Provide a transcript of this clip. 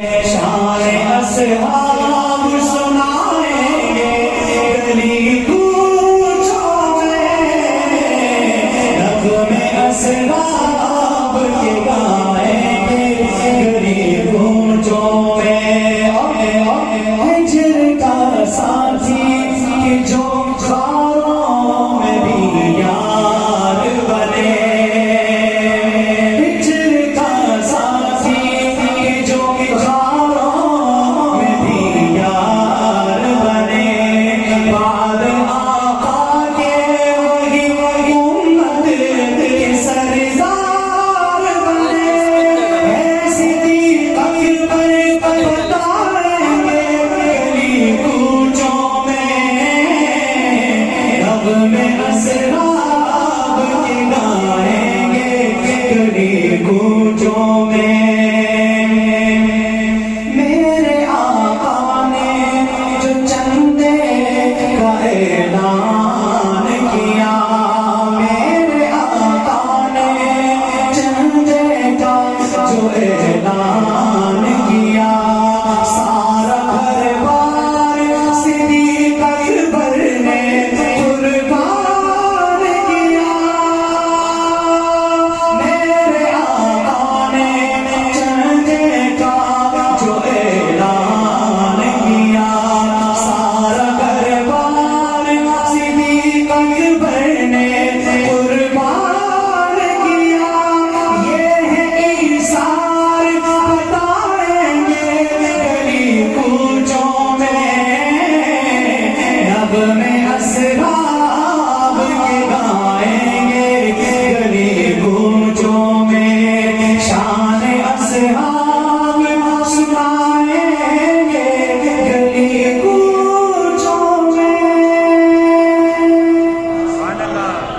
شان اصحاب سنائیں گے گلی کوچوں میں، نغمے اصحاب کے گائیں گے گلی کوچوں میں۔ ہجر کا ساتھی کہ جو خاروں میں بھی یار بنے، ہجر کا ساتھی کہ جو خاروں میں بھی یار بنے، بعد آقا کے وہی امت کے سردار بنے۔ صدیق اکبر